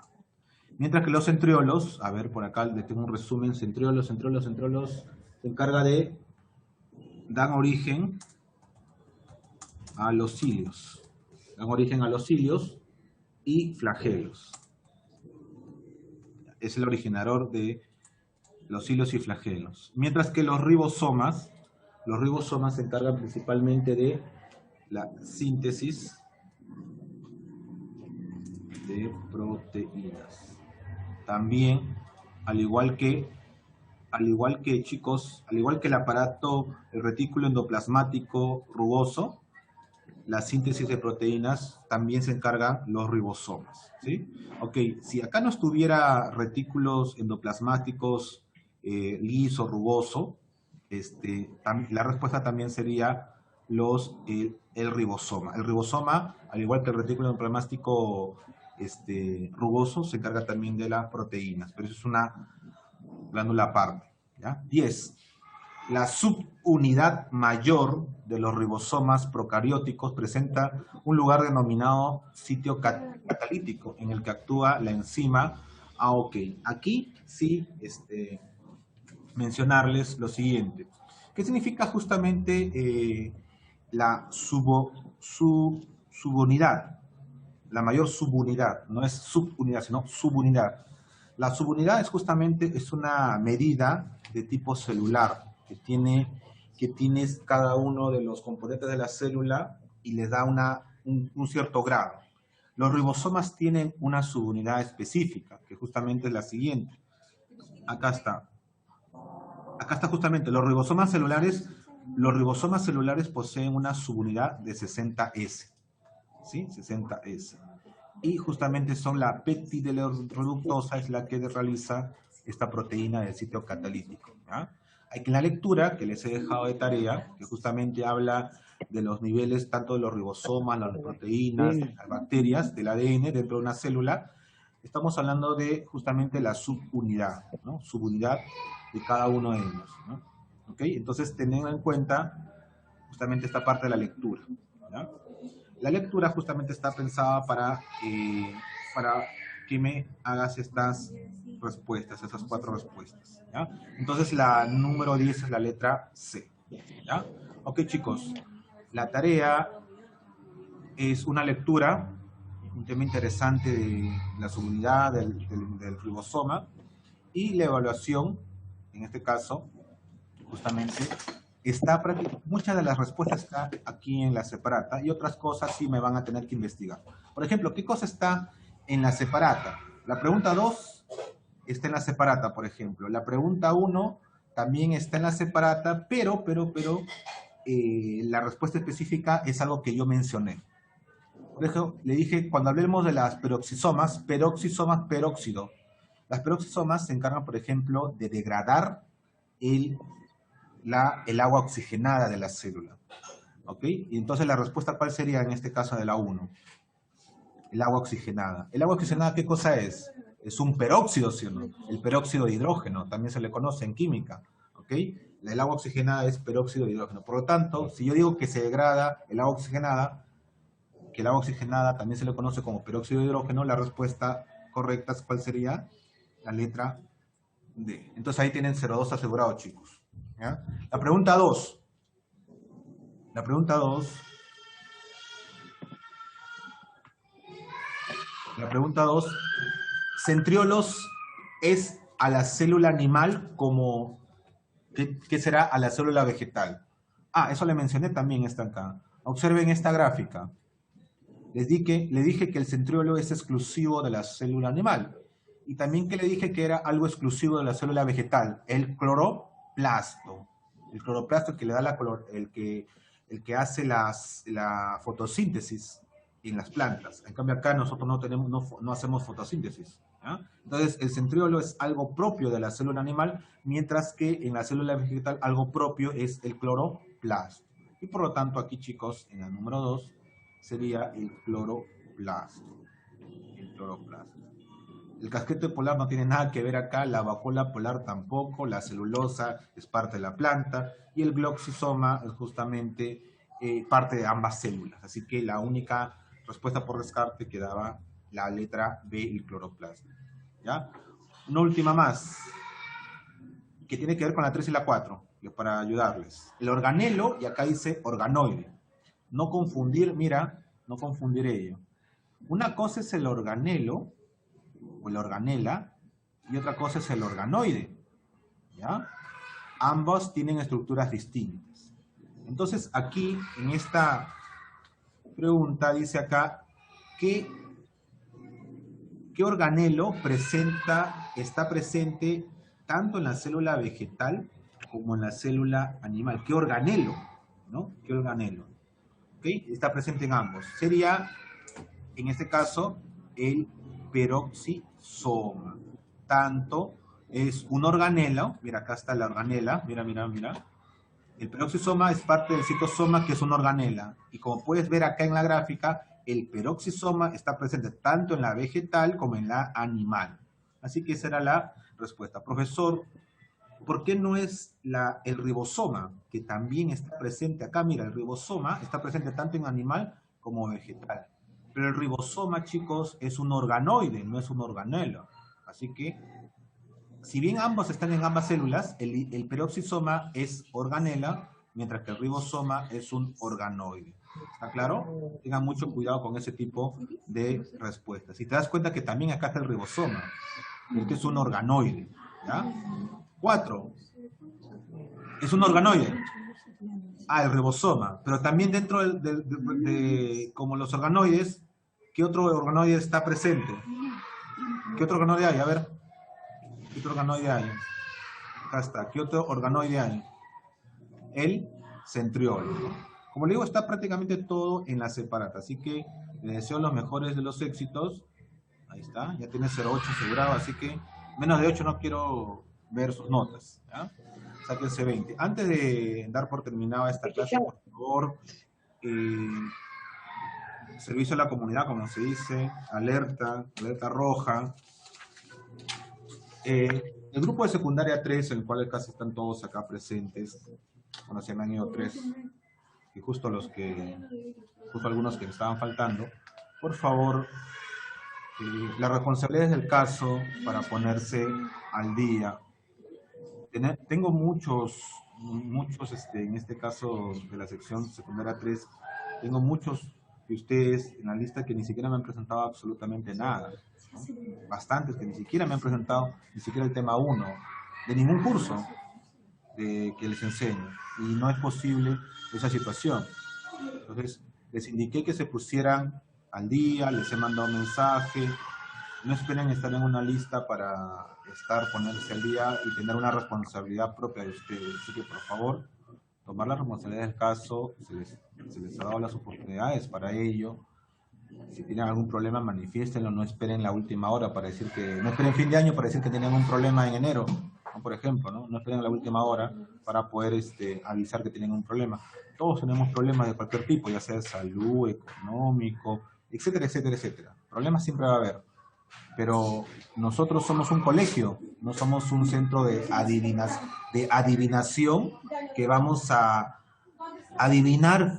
Mientras que los centriolos, a ver, por acá le tengo un resumen, centriolos, se encarga de, dan origen a los cilios. Dan origen a los cilios y flagelos. Es el originador de los cilios y flagelos. Mientras que los ribosomas se encargan principalmente de la síntesis de proteínas. también, al igual que chicos, al igual que el aparato, el retículo endoplasmático rugoso, la síntesis de proteínas también se encargan los ribosomas, ¿sí? Ok, si acá no estuviera retículos endoplasmáticos liso, rugoso, la respuesta también sería el ribosoma. El ribosoma, al igual que el retículo endoplasmático rugoso, se encarga también de las proteínas, pero eso es una glándula aparte, ¿ya? 10. La subunidad mayor de los ribosomas procarióticos presenta un lugar denominado sitio catalítico en el que actúa la enzima AOK. Aquí sí mencionarles lo siguiente. ¿Qué significa justamente la subunidad? La mayor subunidad, no es subunidad, sino subunidad. La subunidad es justamente una medida de tipo celular que tiene cada uno de los componentes de la célula y les da un cierto grado. Los ribosomas tienen una subunidad específica, que justamente es la siguiente. Acá está. Acá está justamente, los ribosomas celulares poseen una subunidad de 60S. ¿Sí? 60S. Y justamente son la peptidoreductasa es la que realiza esta proteína del sitio catalítico, ¿ya? Hay que en la lectura que les he dejado de tarea, que justamente habla de los niveles tanto de los ribosomas, las proteínas, las bacterias, del ADN dentro de una célula, estamos hablando de justamente la subunidad, ¿no? Subunidad de cada uno de ellos, ¿no? ¿Ok? Entonces, tened en cuenta justamente esta parte de la lectura, ¿ya? La lectura justamente está pensada para que me hagas estas respuestas, esas 4 respuestas, ¿ya? Entonces, la número 10 es la letra C, ¿ya? Ok, chicos, la tarea es una lectura, un tema interesante de la subunidad del ribosoma, y la evaluación, en este caso, justamente, muchas de las respuestas están aquí en la separata, y otras cosas sí me van a tener que investigar. Por ejemplo, ¿qué cosa está en la separata? La pregunta 2 está en la separata, por ejemplo. La pregunta 1 también está en la separata, pero la respuesta específica es algo que yo mencioné. Por ejemplo, le dije, cuando hablemos de las peroxisomas, peróxido. Las peroxisomas se encargan, por ejemplo, de degradar el agua oxigenada de la célula. ¿Ok? Y entonces la respuesta, ¿cuál sería en este caso de la 1? El agua oxigenada. ¿El agua oxigenada qué cosa es? Es un peróxido, ¿sí o no? El peróxido de hidrógeno, también se le conoce en química. ¿Ok? El agua oxigenada es peróxido de hidrógeno. Por lo tanto, si yo digo que se degrada el agua oxigenada, que el agua oxigenada también se le conoce como peróxido de hidrógeno, la respuesta correcta, ¿cuál sería? La letra D. Entonces ahí tienen 0,2 asegurado, chicos. ¿Ya? La pregunta 2. La pregunta 2. La pregunta 2. Centriolos es a la célula animal como... ¿Qué será a la célula vegetal? Ah, eso le mencioné también, está acá. Observen esta gráfica. Le dije que el centriolo es exclusivo de la célula animal. Y también que le dije que era algo exclusivo de la célula vegetal, el cloroplasto. El cloroplasto que le da el que hace la fotosíntesis en las plantas. En cambio acá nosotros no hacemos fotosíntesis, ¿ya? Entonces el centriolo es algo propio de la célula animal, mientras que en la célula vegetal algo propio es el cloroplasto. Y por lo tanto aquí, chicos, en la número 2 sería el cloroplasto. El cloroplasto. El casquete polar no tiene nada que ver acá, la vacuola polar tampoco, la celulosa es parte de la planta, y el gloxisoma es justamente parte de ambas células. Así que la única respuesta por descarte quedaba la letra B, el cloroplasto. ¿Ya? Una última más, que tiene que ver con la 3 y la 4, para ayudarles. El organelo, y acá dice organoide. No confundir, mira, no confundir ello. Una cosa es el organelo, o la organela, y otra cosa es el organoide, ¿ya? Ambos tienen estructuras distintas. Entonces, aquí, en esta pregunta, dice acá, ¿qué ¿qué organelo está presente tanto en la célula vegetal como en la célula animal? ¿Qué organelo? ¿No? ¿Qué organelo? ¿Ok? Está presente en ambos. Sería, en este caso, el peroxisoma. Tanto es un organelo, mira, acá está la organela, mira. El peroxisoma es parte del citosoma, que es una organela. Y como puedes ver acá en la gráfica, el peroxisoma está presente tanto en la vegetal como en la animal. Así que esa era la respuesta. Profesor, ¿por qué no es el ribosoma, que también está presente acá? Mira, el ribosoma está presente tanto en animal como vegetal. Pero el ribosoma, chicos, es un organoide, no es un organelo. Así que, si bien ambos están en ambas células, el peroxisoma es organela, mientras que el ribosoma es un organoide. ¿Está claro? Tengan mucho cuidado con ese tipo de respuestas. Si te das cuenta que también acá está el ribosoma, este es un organoide. ¿Ya? 4. Es un organoide. Ah, el ribosoma. Pero también dentro como los organoides, ¿qué otro organoide está presente? ¿Qué otro organoide hay? A ver. ¿Qué otro organoide hay? Acá está. ¿Qué otro organoide hay? El centriolo. Como le digo, está prácticamente todo en la separata. Así que le deseo los mejores de los éxitos. Ahí está. Ya tiene 0,8 asegurado. Así que menos de 8 no quiero ver sus notas. ¿Ya? Sáquense 20. Antes de dar por terminada esta clase, por favor, servicio a la comunidad, como se dice, alerta roja. El grupo de secundaria 3, en el cual casi están todos acá presentes, bueno, se me han ido 3, y justo algunos que estaban faltando, por favor, las responsabilidades del caso para ponerse al día. Tengo muchos, en este caso de la sección secundaria 3, tengo muchos de ustedes en la lista que ni siquiera me han presentado absolutamente nada, ¿no? Bastantes que ni siquiera me han presentado ni siquiera el tema 1 de ningún curso que les enseño, y no es posible esa situación. Entonces les indiqué que se pusieran al día, les he mandado un mensaje. No esperen estar en una lista para ponerse al día y tener una responsabilidad propia de ustedes. Así que, por favor, tomar la responsabilidad del caso. Se les ha dado las oportunidades para ello. Si tienen algún problema, manifiéstenlo. No esperen la última hora para decir no esperen fin de año para decir que tienen un problema en enero, ¿no? Por ejemplo, ¿no? No esperen la última hora para poder avisar que tienen un problema. Todos tenemos problemas de cualquier tipo, ya sea de salud, económico, etcétera, etcétera, etcétera. Problemas siempre va a haber. Pero nosotros somos un colegio, no somos un centro de adivinación que vamos a adivinar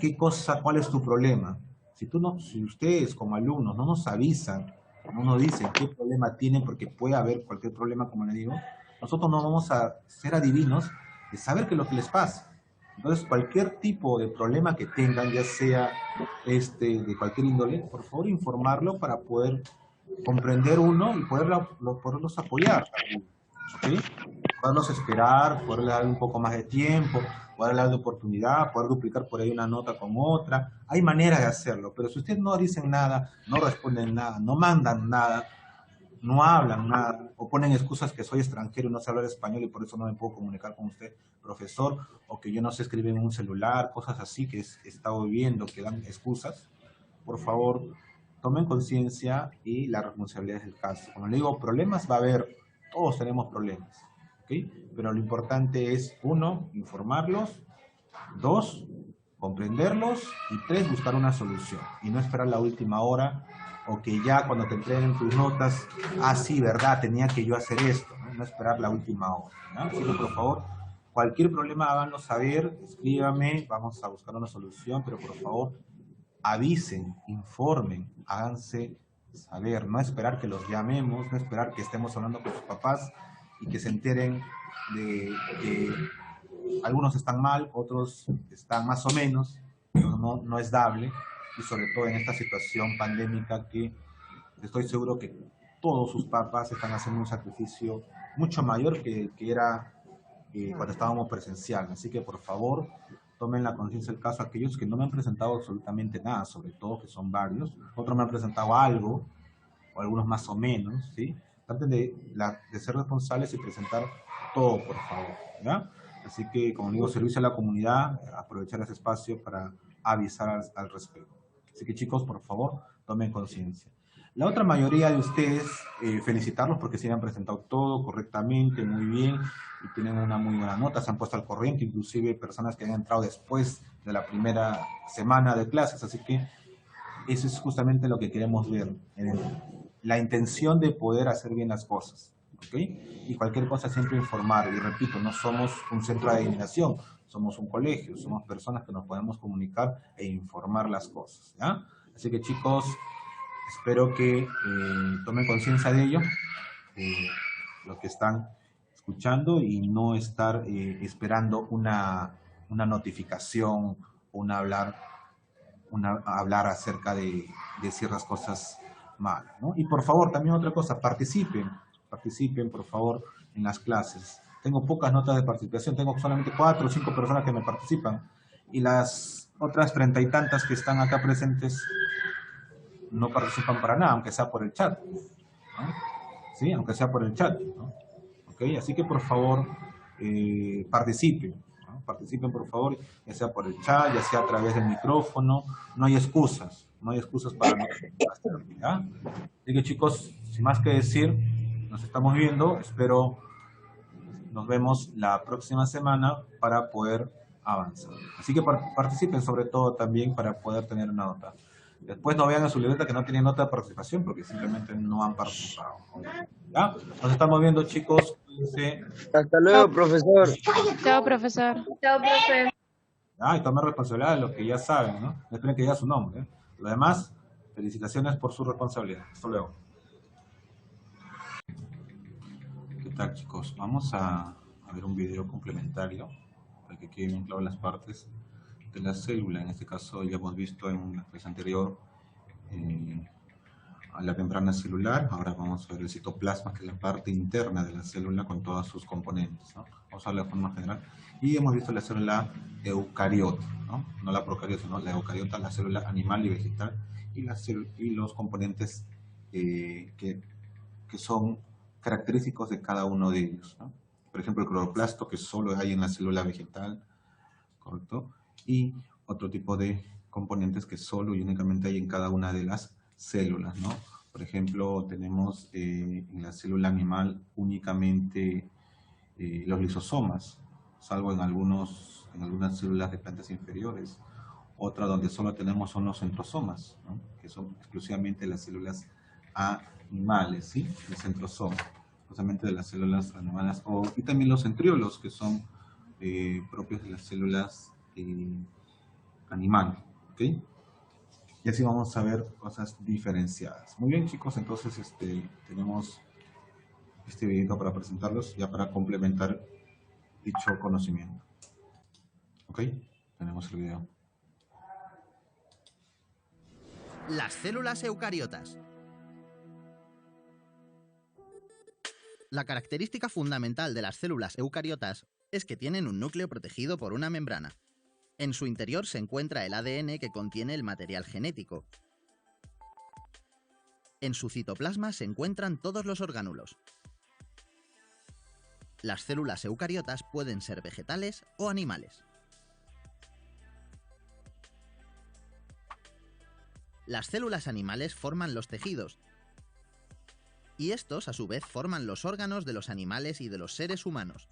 cuál es tu problema. Si ustedes como alumnos no nos avisan, no nos dicen qué problema tienen, porque puede haber cualquier problema, como les digo, nosotros no vamos a ser adivinos de saber qué es lo que les pasa. Entonces, cualquier tipo de problema que tengan, ya sea de cualquier índole, por favor informarlo para poder comprender uno y poderlos apoyar, ¿sí? Poderlos esperar, poderle dar un poco más de tiempo, poderle dar de oportunidad, poder duplicar por ahí una nota con otra. Hay maneras de hacerlo, pero si ustedes no dicen nada, no responden nada, no mandan nada, no hablan nada, o ponen excusas que soy extranjero y no sé hablar español y por eso no me puedo comunicar con usted, profesor, o que yo no sé escribir en un celular, cosas así que he estado viendo que dan excusas, por favor, tomen conciencia y la responsabilidad del caso. Como le digo, problemas va a haber, todos tenemos problemas, ¿ok? Pero lo importante es, 1, informarlos, 2, comprenderlos, y 3, buscar una solución. Y no esperar la última hora, o que ya cuando te entreguen tus notas, sí, verdad, tenía que yo hacer esto, ¿no? No esperar la última hora, ¿no? Así que, por favor, cualquier problema háganlo saber, escríbame, vamos a buscar una solución, pero por favor, avisen, informen, háganse saber, no esperar que los llamemos, no esperar que estemos hablando con sus papás y que se enteren de que algunos están mal, otros están más o menos, pero no es dable, y sobre todo en esta situación pandémica que estoy seguro que todos sus papás están haciendo un sacrificio mucho mayor que era cuando estábamos presencial. Así que por favor, tomen la conciencia del caso aquellos que no me han presentado absolutamente nada, sobre todo que son varios. Otros me han presentado algo, o algunos más o menos, ¿sí? Traten de ser responsables y presentar todo, por favor, ¿ya? Así que, como digo, servicio a la comunidad, aprovechar ese espacio para avisar al respecto. Así que, chicos, por favor, tomen conciencia. La otra mayoría de ustedes, felicitarlos porque se han presentado todo correctamente, muy bien, y tienen una muy buena nota, se han puesto al corriente, inclusive personas que han entrado después de la primera semana de clases, así que eso es justamente lo que queremos ver, la intención de poder hacer bien las cosas, ¿ok? Y cualquier cosa siempre informar, y repito, no somos un centro de adivinación, somos un colegio, somos personas que nos podemos comunicar e informar las cosas, ¿ya? Así que, chicos, espero que tomen conciencia de ello, lo que están escuchando, y no estar esperando una notificación, hablar acerca de ciertas cosas malas, ¿no? Y por favor, también otra cosa, participen por favor en las clases. Tengo pocas notas de participación, tengo solamente 4 o 5 personas que me participan, y las otras 30 y tantas que están acá presentes no participan para nada, aunque sea por el chat, ¿no? ¿Sí? Aunque sea por el chat, ¿no? ¿Ok? Así que por favor, participen, ¿no? Participen por favor, ya sea por el chat, ya sea a través del micrófono, no hay excusas para no hacerlo, ¿ya? Así que, chicos, sin más que decir, nos estamos viendo, espero nos vemos la próxima semana para poder avanzar. Así que participen sobre todo también para poder tener una nota. Después no vean en su libreta que no tienen nota de participación porque simplemente no han participado. ¿Ya? Nos estamos viendo, chicos. Cuídense. Hasta luego, profesor. Chao, profesor. Chao, profe. Y tomen responsabilidad de lo que ya saben, ¿no? No esperen que diga su nombre, ¿eh? Lo demás, felicitaciones por su responsabilidad. Hasta luego. ¿Qué tal, chicos? Vamos a ver un video complementario para que queden bien claras las partes de la célula. En este caso ya hemos visto en la clase anterior a la membrana celular. Ahora vamos a ver el citoplasma, que es la parte interna de la célula con todos sus componentes, ¿no? Vamos a hablar de forma general. Y hemos visto la célula eucariota, ¿no? No la procariota, sino la eucariota, la célula animal y vegetal, y los componentes que son característicos de cada uno de ellos, ¿no? Por ejemplo, el cloroplasto, que solo hay en la célula vegetal, ¿correcto? Y otro tipo de componentes que solo y únicamente hay en cada una de las células, ¿no? Por ejemplo, tenemos en la célula animal únicamente los lisosomas, salvo en algunas células de plantas inferiores. Otra donde solo tenemos son los centrosomas, ¿no? Que son exclusivamente las células animales, ¿sí? El centrosoma, justamente de las células animales, y también los centriolos, que son propios de las células animales, ¿ok? Y así vamos a ver cosas diferenciadas. Muy bien, chicos, entonces tenemos este video para presentarlos, ya para complementar dicho conocimiento. ¿Ok? Tenemos el video. Las células eucariotas. La característica fundamental de las células eucariotas es que tienen un núcleo protegido por una membrana. En su interior se encuentra el ADN que contiene el material genético. En su citoplasma se encuentran todos los orgánulos. Las células eucariotas pueden ser vegetales o animales. Las células animales forman los tejidos, y estos a su vez forman los órganos de los animales y de los seres humanos.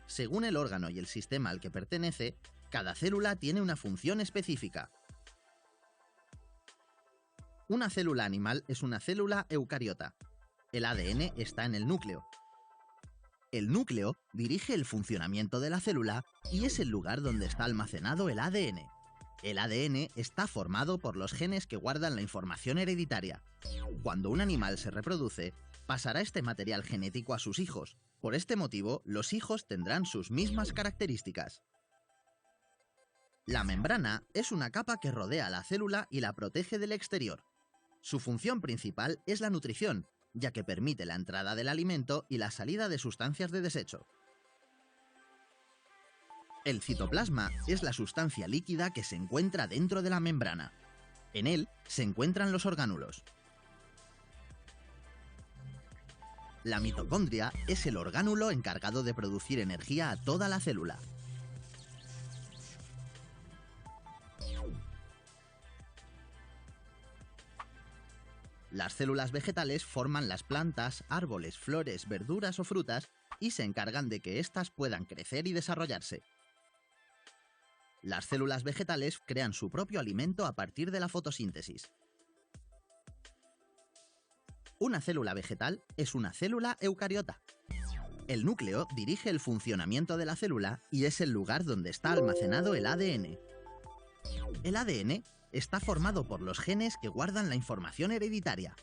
Según el órgano y el sistema al que pertenece, cada célula tiene una función específica. Una célula animal es una célula eucariota. El ADN está en el núcleo. El núcleo dirige el funcionamiento de la célula y es el lugar donde está almacenado el ADN. El ADN está formado por los genes que guardan la información hereditaria. Cuando un animal se reproduce, pasará este material genético a sus hijos. Por este motivo, los hijos tendrán sus mismas características. La membrana es una capa que rodea a la célula y la protege del exterior. Su función principal es la nutrición, ya que permite la entrada del alimento y la salida de sustancias de desecho. El citoplasma es la sustancia líquida que se encuentra dentro de la membrana. En él se encuentran los orgánulos. La mitocondria es el orgánulo encargado de producir energía a toda la célula. Las células vegetales forman las plantas, árboles, flores, verduras o frutas y se encargan de que éstas puedan crecer y desarrollarse. Las células vegetales crean su propio alimento a partir de la fotosíntesis. Una célula vegetal es una célula eucariota. El núcleo dirige el funcionamiento de la célula y es el lugar donde está almacenado el ADN. El ADN está formado por los genes que guardan la información hereditaria.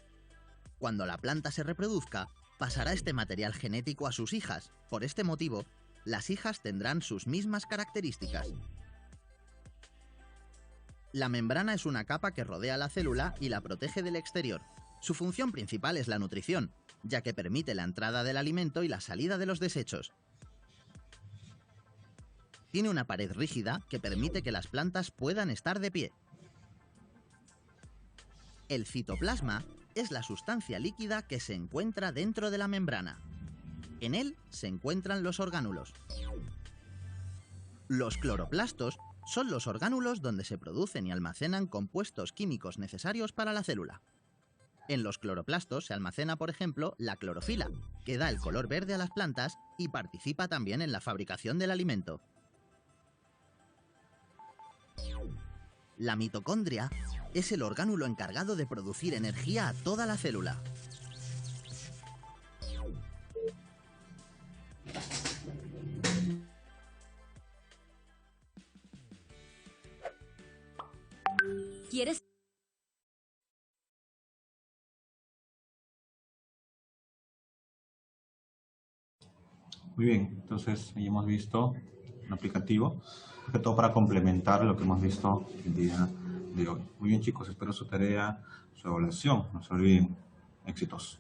Cuando la planta se reproduzca, pasará este material genético a sus hijas. Por este motivo, las hijas tendrán sus mismas características. La membrana es una capa que rodea la célula y la protege del exterior. Su función principal es la nutrición, ya que permite la entrada del alimento y la salida de los desechos. Tiene una pared rígida que permite que las plantas puedan estar de pie. El citoplasma es la sustancia líquida que se encuentra dentro de la membrana. En él se encuentran los orgánulos. Los cloroplastos son los orgánulos donde se producen y almacenan compuestos químicos necesarios para la célula. En los cloroplastos se almacena, por ejemplo, la clorofila, que da el color verde a las plantas y participa también en la fabricación del alimento. La mitocondria es el orgánulo encargado de producir energía a toda la célula. ¿Quieres? Muy bien, entonces ahí hemos visto un aplicativo, sobre todo para complementar lo que hemos visto el día de hoy. Muy bien, chicos, espero su tarea, su evaluación. No se olviden, éxitos.